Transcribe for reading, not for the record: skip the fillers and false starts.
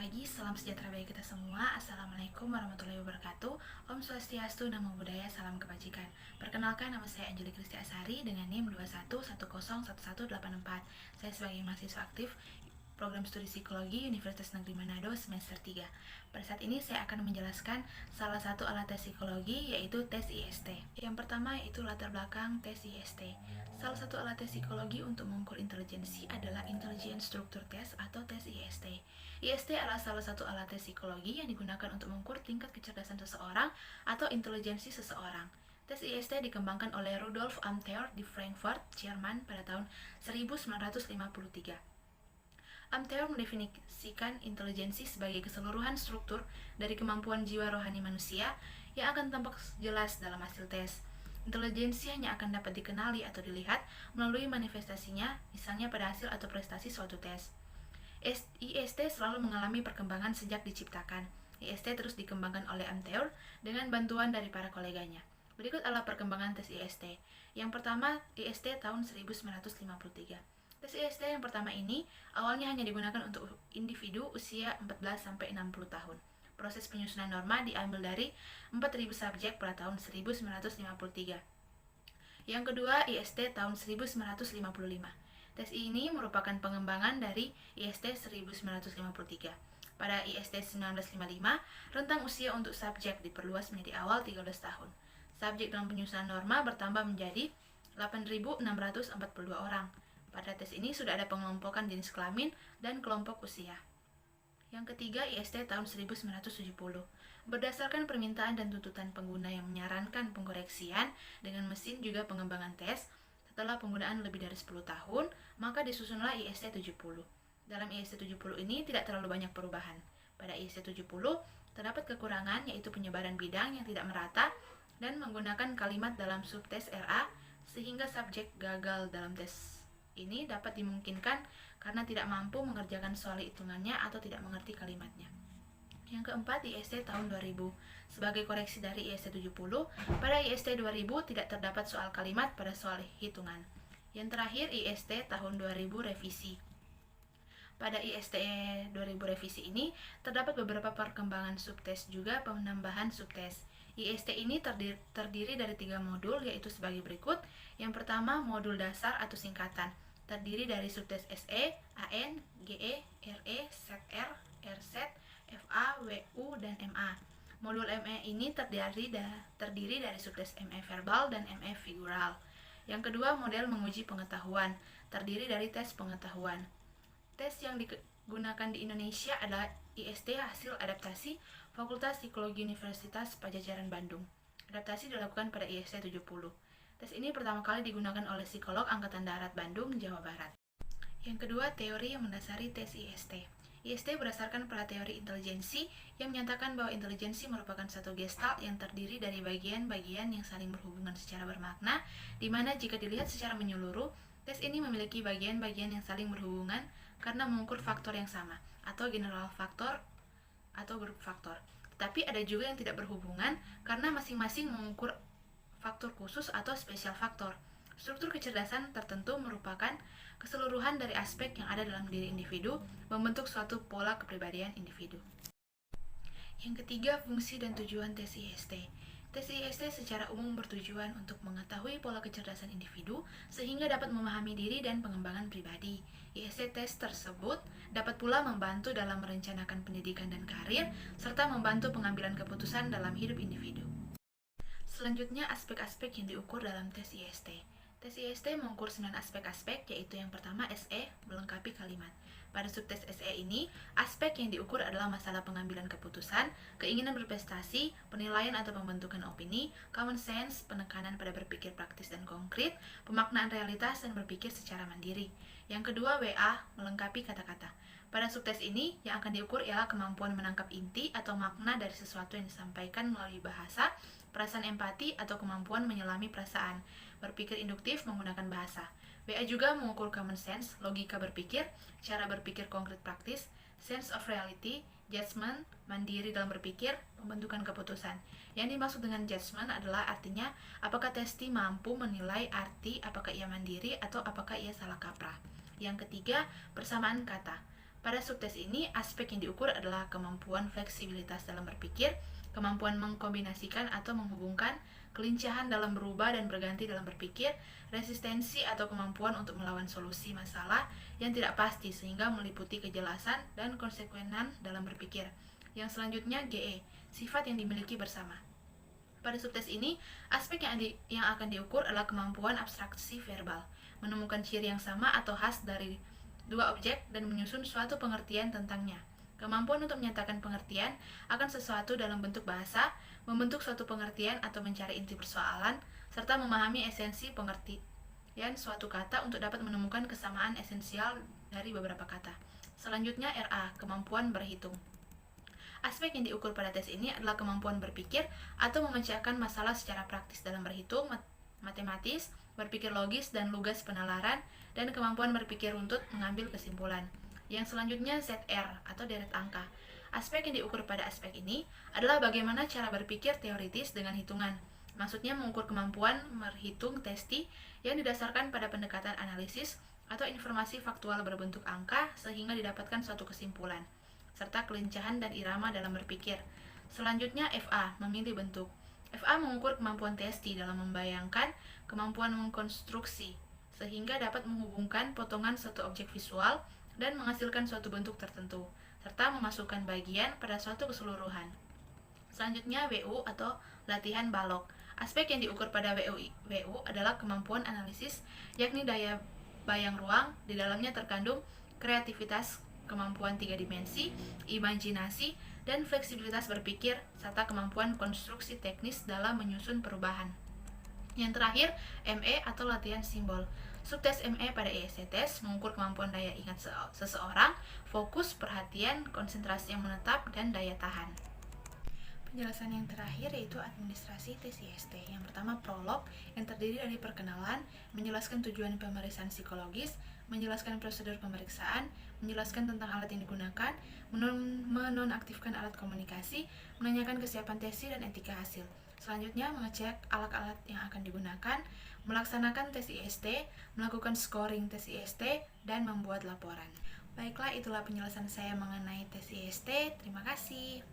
pagi, salam sejahtera bagi kita semua. Assalamualaikum warahmatullahi wabarakatuh. Om Swastiastu, Namo Buddhaya, salam kebajikan. Perkenalkan, nama saya Anjeli Kristi Asari dengan NIM 21101184. Saya sebagai mahasiswa aktif Program Studi Psikologi Universitas Negeri Manado semester 3. Pada saat ini saya akan menjelaskan salah satu alat tes psikologi, yaitu tes IST. Yang pertama yaitu latar belakang tes IST. Salah satu alat tes psikologi untuk mengukur intelijensi adalah Intelligence Structure Test atau tes IST. IST adalah salah satu alat tes psikologi yang digunakan untuk mengukur tingkat kecerdasan seseorang atau intelijensi seseorang. Tes IST dikembangkan oleh Rudolf Amthor di Frankfurt, Jerman pada tahun 1953. Amthor mendefinisikan intelijensi sebagai keseluruhan struktur dari kemampuan jiwa rohani manusia yang akan tampak jelas dalam hasil tes. Intelijensi hanya akan dapat dikenali atau dilihat melalui manifestasinya, misalnya pada hasil atau prestasi suatu tes. IST selalu mengalami perkembangan sejak diciptakan. IST terus dikembangkan oleh Amthor dengan bantuan dari para koleganya. Berikut adalah perkembangan tes IST. Yang pertama, IST tahun 1953. Tes IST yang pertama ini awalnya hanya digunakan untuk individu usia 14-60 tahun. Proses penyusunan norma diambil dari 4.000 subjek pada tahun 1953. Yang kedua, IST tahun 1955. Tes ini merupakan pengembangan dari IST 1953. Pada IST 1955, rentang usia untuk subjek diperluas menjadi awal 13 tahun. Subjek dalam penyusunan norma bertambah menjadi 8.642 orang. Pada tes ini sudah ada pengelompokan jenis kelamin dan kelompok usia. Yang ketiga, IST tahun 1970. Berdasarkan permintaan dan tuntutan pengguna yang menyarankan pengkoreksian dengan mesin juga pengembangan tes, setelah penggunaan lebih dari 10 tahun, maka disusunlah IST 70. Dalam IST 70 ini tidak terlalu banyak perubahan. Pada IST 70, terdapat kekurangan yaitu penyebaran bidang yang tidak merata dan menggunakan kalimat dalam subtes RA sehingga subjek gagal dalam tes ini dapat dimungkinkan karena tidak mampu mengerjakan soal hitungannya atau tidak mengerti kalimatnya. Yang keempat, IST tahun 2000. Sebagai koreksi dari IST 70, pada IST 2000 tidak terdapat soal kalimat pada soal hitungan. Yang terakhir, IST tahun 2000 revisi. Pada IST 2000 revisi ini, terdapat beberapa perkembangan subtes juga penambahan subtes. IST ini terdiri dari 3 modul, yaitu sebagai berikut. Yang pertama, modul dasar atau singkatan, terdiri dari subtes SE, AN, GE, RE, ZR, RZ, FA, WU, dan MA. Modul ME ini terdiri dari subtes ME verbal dan ME figural. Yang kedua, model menguji pengetahuan, terdiri dari tes pengetahuan. Tes yang digunakan di Indonesia adalah IST hasil adaptasi Fakultas Psikologi Universitas Padjadjaran Bandung. Adaptasi dilakukan pada IST 70. Tes ini pertama kali digunakan oleh psikolog Angkatan Darat Bandung, Jawa Barat. Yang kedua, teori yang mendasari tes IST. IST berdasarkan pada teori intelijensi yang menyatakan bahwa intelijensi merupakan satu gestalt yang terdiri dari bagian-bagian yang saling berhubungan secara bermakna, di mana jika dilihat secara menyeluruh, tes ini memiliki bagian-bagian yang saling berhubungan karena mengukur faktor yang sama, atau general faktor atau grup faktor. Tetapi ada juga yang tidak berhubungan karena masing-masing mengukur faktor khusus atau spesial faktor. Struktur kecerdasan tertentu merupakan keseluruhan dari aspek yang ada dalam diri individu, membentuk suatu pola kepribadian individu. Yang ketiga, fungsi dan tujuan tes IST. Tes IST secara umum bertujuan untuk mengetahui pola kecerdasan individu sehingga dapat memahami diri dan pengembangan pribadi. IST tes tersebut dapat pula membantu dalam merencanakan pendidikan dan karir serta membantu pengambilan keputusan dalam hidup individu. Selanjutnya, aspek-aspek yang diukur dalam tes IST. Tes IST mengukur 9 aspek-aspek, yaitu yang pertama SE, melengkapi kalimat. Pada subtes SE ini, aspek yang diukur adalah masalah pengambilan keputusan, keinginan berprestasi, penilaian atau pembentukan opini, common sense, penekanan pada berpikir praktis dan konkret, pemaknaan realitas, dan berpikir secara mandiri. Yang kedua, WA, melengkapi kata-kata. Pada subtes ini, yang akan diukur ialah kemampuan menangkap inti atau makna dari sesuatu yang disampaikan melalui bahasa, perasaan empati atau kemampuan menyelami perasaan, berpikir induktif menggunakan bahasa. WA juga mengukur common sense, logika berpikir, cara berpikir konkret praktis, sense of reality, judgment, mandiri dalam berpikir, pembentukan keputusan. Yang dimaksud dengan judgment adalah artinya apakah testi mampu menilai arti apakah ia mandiri atau apakah ia salah kaprah. Yang ketiga, persamaan kata. Pada subtes ini, aspek yang diukur adalah kemampuan fleksibilitas dalam berpikir, kemampuan mengkombinasikan atau menghubungkan, kelincahan dalam berubah dan berganti dalam berpikir, resistensi atau kemampuan untuk melawan solusi masalah yang tidak pasti sehingga meliputi kejelasan dan konsekuenan dalam berpikir. Yang selanjutnya GE, sifat yang dimiliki bersama. Pada subtes ini, aspek yang akan diukur adalah kemampuan abstraksi verbal, menemukan ciri yang sama atau khas dari dua objek dan menyusun suatu pengertian tentangnya. Kemampuan untuk menyatakan pengertian akan sesuatu dalam bentuk bahasa, membentuk suatu pengertian atau mencari inti persoalan, serta memahami esensi pengertian suatu kata untuk dapat menemukan kesamaan esensial dari beberapa kata. Selanjutnya RA, kemampuan berhitung. Aspek yang diukur pada tes ini adalah kemampuan berpikir atau memecahkan masalah secara praktis dalam berhitung, matematis, berpikir logis dan lugas penalaran, dan kemampuan berpikir runtut mengambil kesimpulan. Yang selanjutnya ZR atau deret angka. Aspek yang diukur pada aspek ini adalah bagaimana cara berpikir teoritis dengan hitungan. Maksudnya mengukur kemampuan berhitung testi yang didasarkan pada pendekatan analisis atau informasi faktual berbentuk angka sehingga didapatkan suatu kesimpulan, serta kelincahan dan irama dalam berpikir. Selanjutnya FA, memilih bentuk. FA mengukur kemampuan testi dalam membayangkan, kemampuan mengkonstruksi, sehingga dapat menghubungkan potongan suatu objek visual dan menghasilkan suatu bentuk tertentu, serta memasukkan bagian pada suatu keseluruhan. Selanjutnya WU atau latihan balok. Aspek yang diukur pada WU adalah kemampuan analisis, yakni daya bayang ruang, di dalamnya terkandung kreativitas, kemampuan 3 dimensi, imajinasi, dan fleksibilitas berpikir, serta kemampuan konstruksi teknis dalam menyusun perubahan. Yang terakhir, ME atau latihan simbol. Subtes ME pada ESC Test mengukur kemampuan daya ingat seseorang, fokus, perhatian, konsentrasi yang menetap, dan daya tahan. Penjelasan yang terakhir yaitu administrasi tes IST. Yang pertama prolog yang terdiri dari perkenalan, menjelaskan tujuan pemeriksaan psikologis, menjelaskan prosedur pemeriksaan, menjelaskan tentang alat yang digunakan, menonaktifkan alat komunikasi, menanyakan kesiapan tesi dan etika hasil. Selanjutnya mengecek alat-alat yang akan digunakan, melaksanakan tes IST, melakukan scoring tes IST, dan membuat laporan. Baiklah, itulah penjelasan saya mengenai tes IST. Terima kasih.